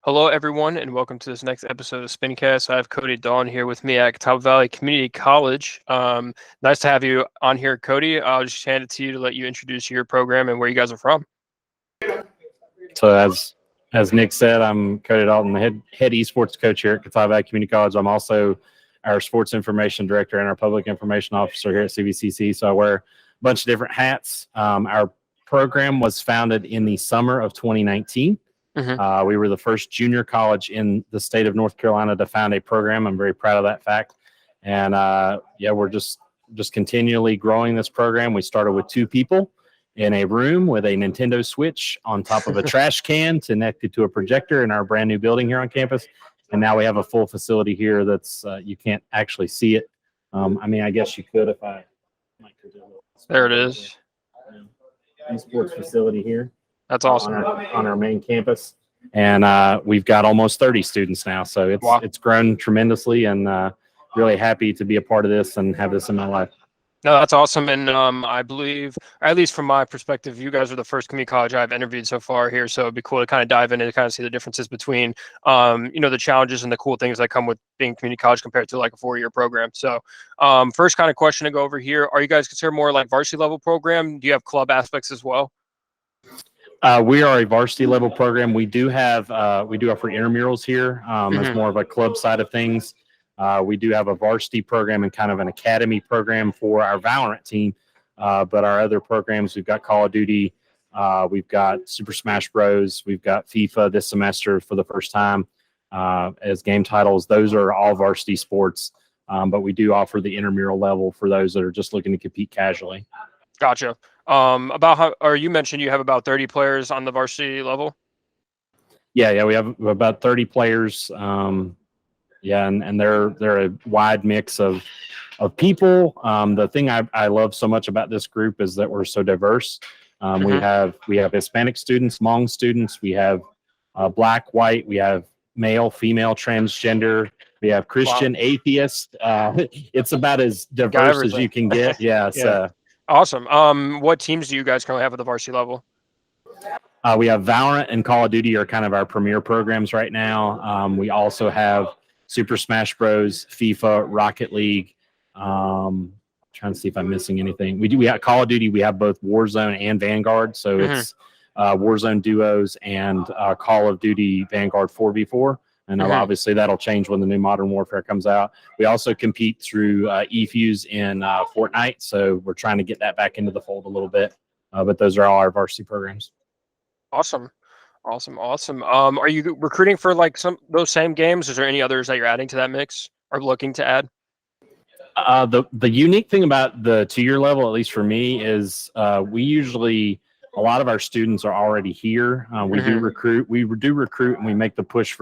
Hello, everyone, and welcome to this next episode of SPINcast. I have Cody Dalton here with me at Catawba Valley Community College. Nice to have you on here, Cody. I'll just hand it to you to let you introduce your program and where you guys are from. So as Nick said, I'm Cody Dalton, the head esports coach here at Catawba Valley Community College. I'm also our sports information director and our public information officer here at CVCC. So I wear a bunch of different hats. Our program was founded in the summer of 2019. We were the first junior college in the state of North Carolina to found a program. I'm very proud of that fact. And we're just continually growing this program. We started with 2 people in a room with a Nintendo Switch on top of a trash can connected to a projector in our brand new building here on campus. And now we have a full facility here that's you can't actually see it. I guess you could if I. There it is. Esports facility here. That's awesome. On our main campus. And we've got almost 30 students now. So it's grown tremendously, and really happy to be a part of this and have this in my life. No, that's awesome. And I believe, or at least from my perspective, you guys are the first community college I've interviewed so far here. So it'd be cool to kind of dive in and kind of see the differences between, the challenges and the cool things that come with being community college compared to like a 4-year program. So first kind of question to go over here. Are you guys considered more like varsity level program? Do you have club aspects as well? We are a varsity level program. We do offer intramurals here as more of a club side of things. We do have a varsity program and kind of an academy program for our Valorant team. But our other programs, we've got Call of Duty, we've got Super Smash Bros, we've got FIFA this semester for the first time as game titles. Those are all varsity sports, but we do offer the intramural level for those that are just looking to compete casually. Gotcha. You mentioned you have about 30 players on the varsity level? Yeah, we have about 30 players. And they're a wide mix of people. The thing I love so much about this group is that we're so diverse. We have Hispanic students, Hmong students, we have black, white, we have male, female, transgender, we have Christian, atheist. It's about as diverse as you can get. Yeah. Awesome. What teams do you guys currently have at the varsity level? We have Valorant and Call of Duty are kind of our premier programs right now. We also have Super Smash Bros, FIFA, Rocket League. Trying to see if I'm missing anything. We have Call of Duty. We have both Warzone and Vanguard. So it's Warzone duos and Call of Duty Vanguard 4v4. And obviously that'll change when the new Modern Warfare comes out. We also compete through eFuse in Fortnite. So we're trying to get that back into the fold a little bit. But those are all our varsity programs. Awesome. Are you recruiting for like those same games? Is there any others that you're adding to that mix or looking to add? The unique thing about the 2-year level, at least for me, is a lot of our students are already here. We do recruit, and we make the push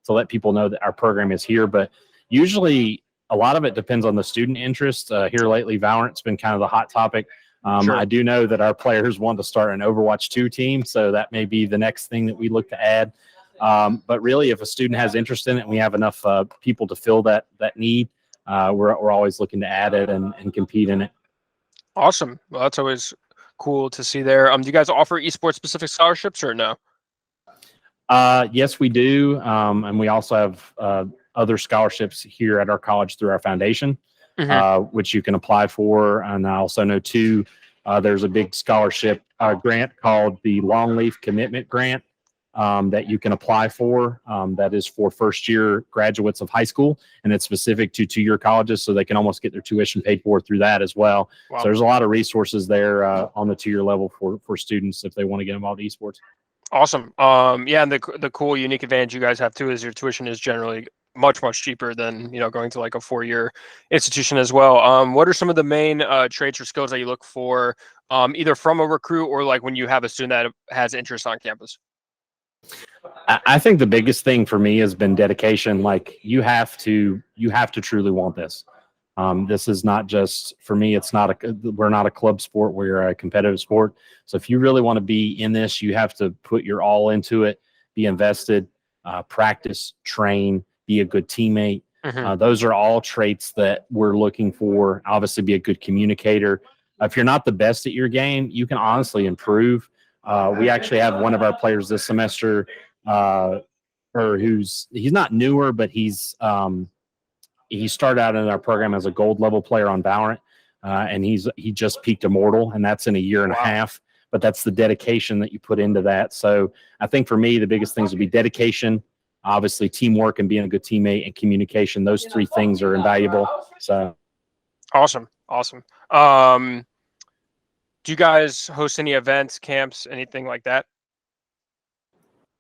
to let people know that our program is here. But usually a lot of it depends on the student interest. Here lately, Valorant's been kind of the hot topic. I do know that our players want to start an Overwatch 2 team, so that may be the next thing that we look to add. But really, if a student has interest in it and we have enough people to fill that need, we're always looking to add it and compete in it. Awesome. Well, that's always cool to see there. Do you guys offer esports specific scholarships or no? Yes, we do. And we also have other scholarships here at our college through our foundation. Which you can apply for. And I also know, too, there's a big scholarship grant called the Longleaf Commitment Grant that you can apply for. That is for first-year graduates of high school, and it's specific to 2-year colleges, so they can almost get their tuition paid for through that as well. Wow. So there's a lot of resources there on the 2-year level for students if they want to get involved in esports. Awesome. And the cool, unique advantage you guys have, too, is your tuition is generally much cheaper than going to like a 4-year institution as well. What are some of the main traits or skills that you look for either from a recruit or like when you have a student that has interest on campus? I think the biggest thing for me has been dedication. Like you have to truly want this. This is not just for me. We're not a club sport. We're a competitive sport. So if you really want to be in this, you have to put your all into it, be invested, practice, train, be a good teammate. Those are all traits that we're looking for. Obviously, be a good communicator. If you're not the best at your game, you can honestly improve. We actually have one of our players this semester or he's not newer, but he started out in our program as a gold level player on Valorant, and he just peaked Immortal, and that's in a year and a half. But that's the dedication that you put into that. So I think for me, the biggest things would be dedication, obviously teamwork and being a good teammate, and communication. Those three things are invaluable. So awesome. Do you guys host any events, camps, anything like that?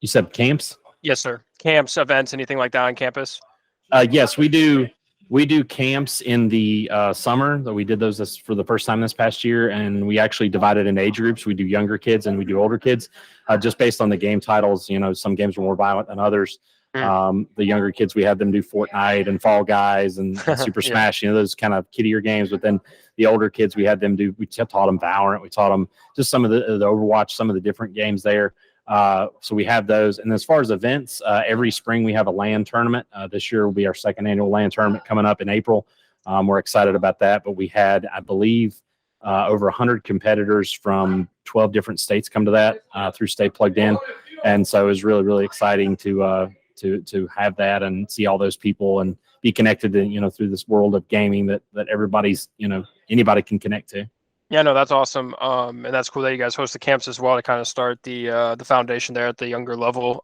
You said camps? Yes, sir. Camps, events, anything like that on campus? Yes, we do. We do camps in the summer. We did those for the first time this past year, and we actually divided in age groups. We do younger kids and we do older kids, just based on the game titles. You know, some games were more violent than others. The younger kids, we had them do Fortnite and Fall Guys and Super Smash, you know, those kind of kiddier games. But then the older kids, we had them do, we taught them Valorant. We taught them just some of the Overwatch, some of the different games there. So we have those. And as far as events, every spring we have a LAN tournament. This year will be our second annual LAN tournament coming up in April. We're excited about that. But we had, I believe, over 100 competitors from 12 different states come to that through Stay Plugged In. And so it was really, really exciting to have that and see all those people and be connected to, you know, through this world of gaming that everybody's, you know, anybody can connect to. Yeah, no, that's awesome. And that's cool that you guys host the camps as well to kind of start the foundation there at the younger level.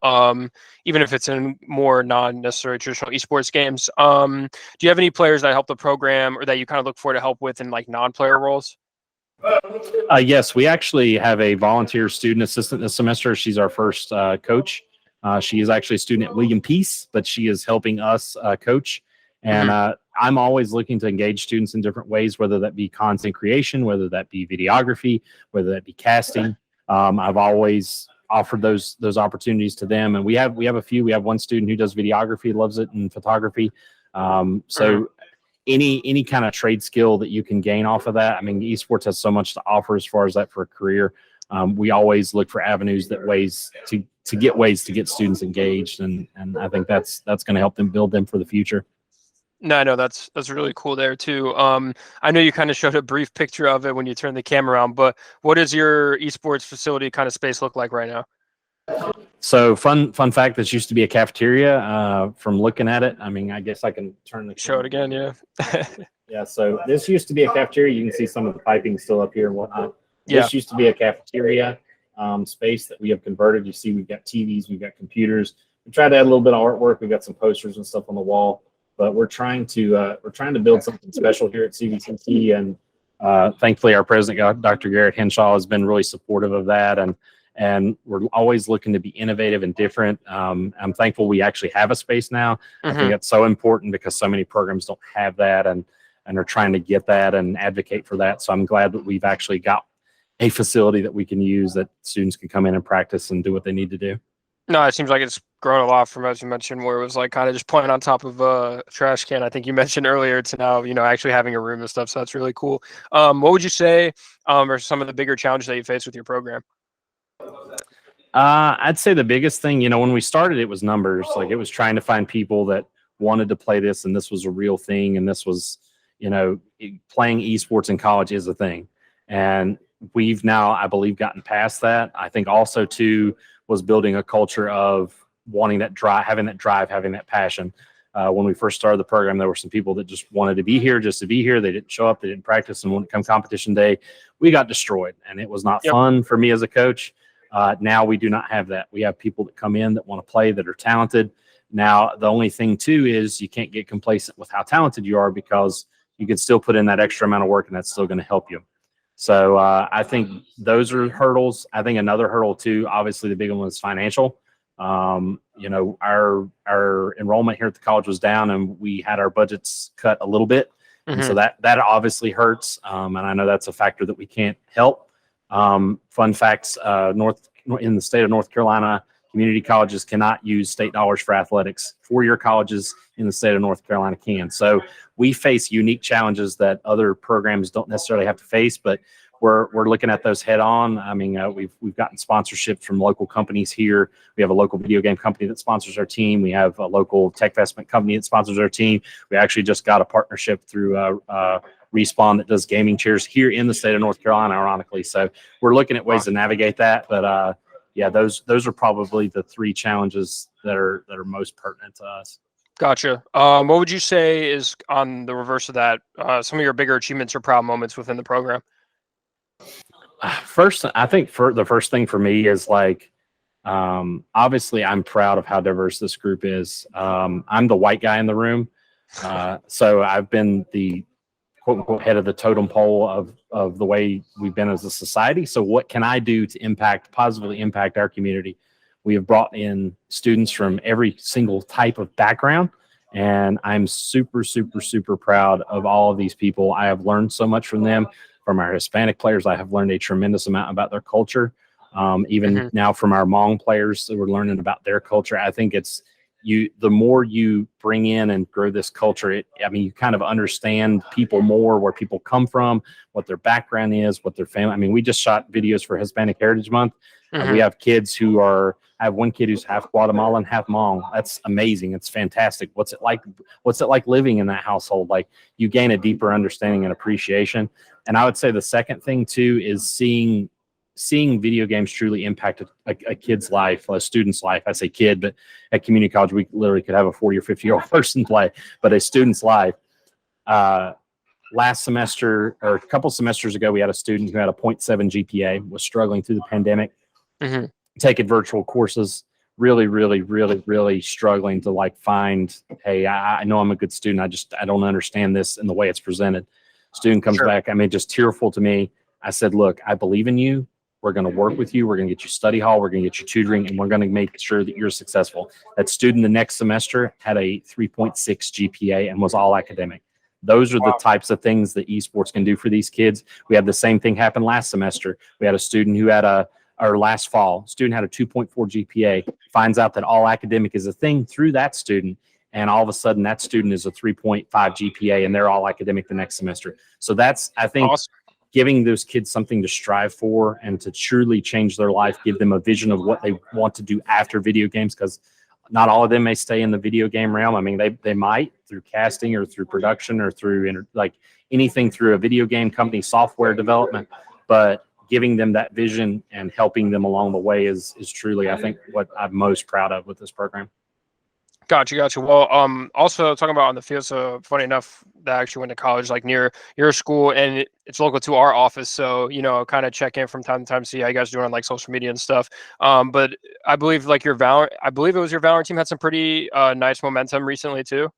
Even if it's in more non-necessarily traditional esports games. Do you have any players that help the program or that you kind of look for to help with in like non-player roles? Yes, we actually have a volunteer student assistant this semester. She's our first coach. She is actually a student at William Peace, but she is helping us coach. And I'm always looking to engage students in different ways, whether that be content creation, whether that be videography, whether that be casting. I've always offered those opportunities to them. And we have a few. We have one student who does videography, loves it, and photography. So any kind of trade skill that you can gain off of that. I mean, esports has so much to offer as far as that for a career. We always look for avenues to get students engaged, and I think that's going to help them build them for the future. No, I know that's really cool there too. I know you kind of showed a brief picture of it when you turned the camera around, but what does your esports facility kind of space look like right now? So fun fact, this used to be a cafeteria. From looking at it, I mean, I guess I can turn the show it again. Yeah. Yeah. So this used to be a cafeteria. You can see some of the piping still up here and whatnot. This used to be a cafeteria space that we have converted. You see, we've got TVs, we've got computers. We tried to add a little bit of artwork. We've got some posters and stuff on the wall, but we're trying to build something special here at CVCT. And thankfully, our president, Dr. Garrett Henshaw, has been really supportive of that. And we're always looking to be innovative and different. I'm thankful we actually have a space now. I think that's so important because so many programs don't have that and are trying to get that and advocate for that. So I'm glad that we've actually got a facility that we can use that students can come in and practice and do what they need to do. No, it seems like it's grown a lot from, as you mentioned, where it was like kind of just playing on top of a trash can. I think you mentioned earlier to now, you know, actually having a room and stuff. So that's really cool. What would you say are some of the bigger challenges that you face with your program? I'd say the biggest thing, you know, when we started, it was numbers. Like it was trying to find people that wanted to play this, and this was a real thing. And this was, you know, playing esports in college is a thing. And we've now, I believe, gotten past that. I think also too was building a culture of wanting that drive, having that passion. When we first started the program, there were some people that just wanted to be here just to be here. They didn't show up, they didn't practice, and when it come competition day, we got destroyed, and it was not fun for me as a coach. Now we do not have that. We have people that come in that want to play, that are talented. Now the only thing too is you can't get complacent with how talented you are, because you can still put in that extra amount of work, and that's still going to help you. So I think those are hurdles. I think another hurdle too, obviously the big one is financial. You know, our enrollment here at the college was down, and we had our budgets cut a little bit. And so that obviously hurts. And I know that's a factor that we can't help. Fun facts, in the state of North Carolina, community colleges cannot use state dollars for athletics. Four-year colleges in the state of North Carolina can. So we face unique challenges that other programs don't necessarily have to face, but we're looking at those head on. I mean, we've gotten sponsorships from local companies here. We have a local video game company that sponsors our team. We have a local tech investment company that sponsors our team. We actually just got a partnership through Respawn that does gaming chairs here in the state of North Carolina, ironically. So we're looking at ways to navigate that. But yeah, those are probably the three challenges that are most pertinent to us. Gotcha. What would you say is on the reverse of that? Some of your bigger achievements or proud moments within the program? First, I think the first thing for me is like, obviously I'm proud of how diverse this group is. I'm the white guy in the room. So I've been the quote unquote head of the totem pole of the way we've been as a society. So what can I do to positively impact our community? We have brought in students from every single type of background, and I'm super, super, super proud of all of these people. I have learned so much from them. From our Hispanic players, I have learned a tremendous amount about their culture. Even now from our Hmong players, we're learning about their culture. I think the more you bring in and grow this culture, you kind of understand people more, where people come from, what their background is, what their family. I mean, we just shot videos for Hispanic Heritage Month. We have kids I have one kid who's half Guatemalan, half Hmong. That's amazing. It's fantastic. What's it like living in that household? Like, you gain a deeper understanding and appreciation. And I would say the second thing too is seeing video games truly impact a kid's life, a student's life. I say kid, but at community college, we literally could have a 40 or 50-year-old person play, but a student's life. Last semester, or a couple semesters ago, we had a student who had a 0.7 GPA, was struggling through the pandemic, taking virtual courses, really, really, really, really struggling to like find, hey, I know I'm a good student. I don't understand this in the way it's presented. Student comes back, just tearful to me. I said, look, I believe in you. We're going to work with you. We're going to get you study hall. We're going to get you tutoring, and we're going to make sure that you're successful. That student the next semester had a 3.6 GPA and was all academic. Those are the types of things that esports can do for these kids. We had the same thing happen last semester. We had a student who last fall, student had a 2.4 GPA, finds out that all academic is a thing through that student. And all of a sudden that student is a 3.5 GPA and they're all academic the next semester. So that's, I think, awesome. Giving those kids something to strive for and to truly change their life, give them a vision of what they want to do after video games, because not all of them may stay in the video game realm. I mean, they might through casting or through production or through anything through a video game company, software development, but giving them that vision and helping them along the way is truly, I think, what I'm most proud of with this program. Gotcha. Well, also talking about on the field, so funny enough, that I actually went to college like near your school, and it's local to our office. So, kind of check in from time to time, see how you guys are doing on like social media and stuff. But I believe like I believe it was your Valorant team had some pretty nice momentum recently too.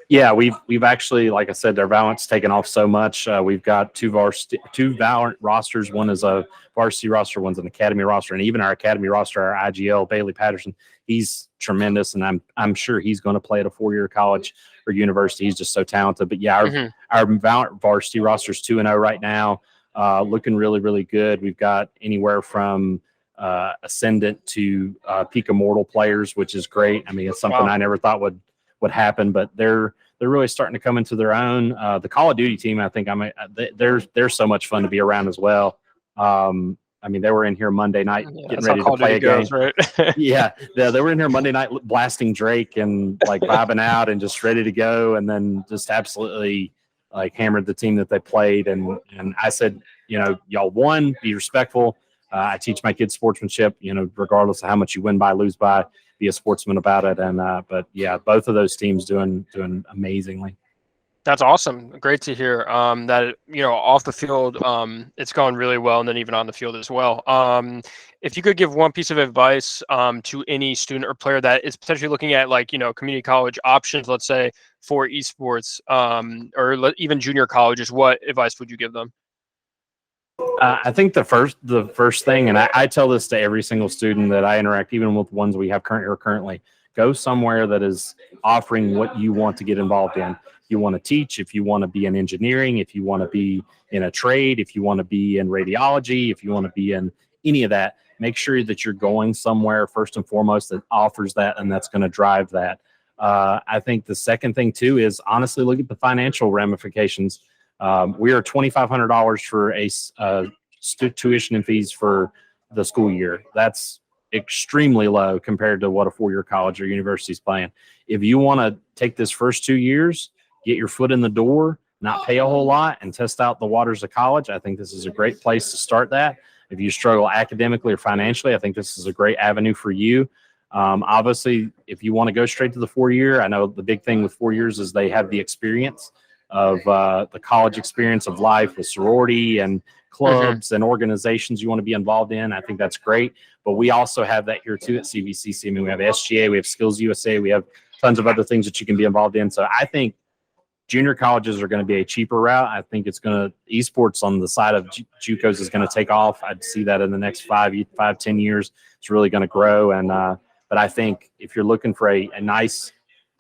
Yeah, we've actually, like I said, their Valorant's taken off so much. We've got two Valorant rosters. One is a varsity roster, one's an academy roster, and even our academy roster, our IGL Bailey Patterson, he's tremendous, and I'm sure he's going to play at a 4-year college or university. He's just so talented. But yeah, our Valorant varsity roster is 2-0 right now, looking really, really good. We've got anywhere from Ascendant to Peak Immortal players, which is great. I mean, it's something I never thought would happen, but they're really starting to come into their own. The Call of Duty team, I think they're so much fun to be around as well. I mean, they were in here Monday night getting ready to play a game. Right? Yeah, they were in here Monday night blasting Drake and like vibing out and just ready to go, and then just absolutely like hammered the team that they played. And I said, y'all won, be respectful. I teach my kids sportsmanship, regardless of how much you win by, lose by, be a sportsman about it. And but yeah, both of those teams doing amazingly. That's awesome. Great to hear that, off the field, it's going really well, and then even on the field as well. If you could give one piece of advice to any student or player that is potentially looking at community college options, let's say for esports, or even junior colleges, what advice would you give them? I think the first thing, and I tell this to every single student that I interact, even with ones we have currently, go somewhere that is offering what you want to get involved in. If you want to teach, if you want to be in engineering, if you want to be in a trade, if you want to be in radiology, if you want to be in any of that, make sure that you're going somewhere first and foremost that offers that, and that's going to drive that. I think the second thing too is honestly look at the financial ramifications. We are $2,500 for a tuition and fees for the school year. That's extremely low compared to what a 4-year college or university is paying. If you want to take this first 2 years, get your foot in the door, not pay a whole lot, and test out the waters of college, I think this is a great place to start that. if you struggle academically or financially, I think this is a great avenue for you. Obviously, if you want to go straight to the 4-year, I know the big thing with 4 years is they have the experience of the college experience of life with sorority and clubs and organizations you want to be involved in. I think that's great. But we also have that here too at CVCC. I mean, we have SGA, we have Skills USA, we have tons of other things that you can be involved in. So I think junior colleges are going to be a cheaper route. I think it's going to esports on the side of JUCOs is going to take off. I'd see that in the next 5-10 years. It's really going to grow. And but I think if you're looking for a nice,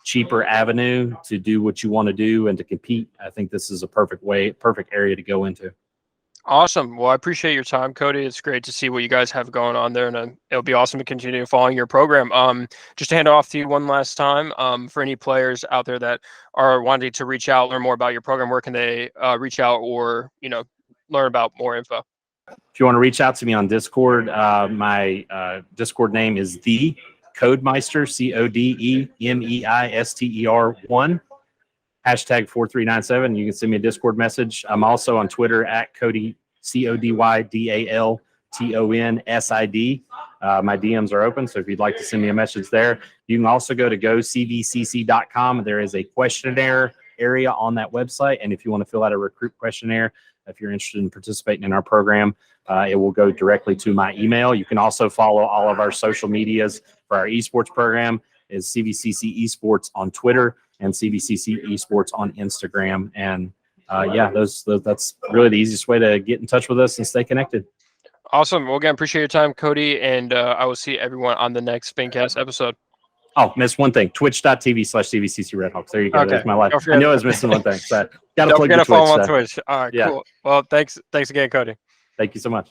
cheaper avenue to do what you want to do and to compete, I think this is a perfect area to go into. Awesome. Well, I appreciate your time, Cody. It's great to see what you guys have going on there, and it'll be awesome to continue following your program. Just to hand it off to you one last time, for any players out there that are wanting to reach out, learn more about your program, where can they reach out or, learn about more info? If you want to reach out to me on Discord, my Discord name is the Codemeister, CODEMEISTER1. #4397. You can send me a Discord message. I'm also on Twitter at Cody, CODYDALTONSID. My DMs are open, so if you'd like to send me a message there. You can also go to gocvcc.com. There is a questionnaire area on that website, and if you want to fill out a recruit questionnaire, if you're interested in participating in our program, it will go directly to my email. You can also follow all of our social medias for our esports program is CVCC Esports on Twitter and CVCC Esports on Instagram. And that's really the easiest way to get in touch with us and stay connected. Awesome. Well, again, appreciate your time, Cody, and I will see everyone on the next SPINcast episode. Oh, missed one thing. Twitch.tv/CVCC Redhawks. There you go. Okay. There's my life. I knew I was missing one thing. So got to plug the Twitch. Follow on Twitch. All right, cool. Well, thanks again, Cody. Thank you so much.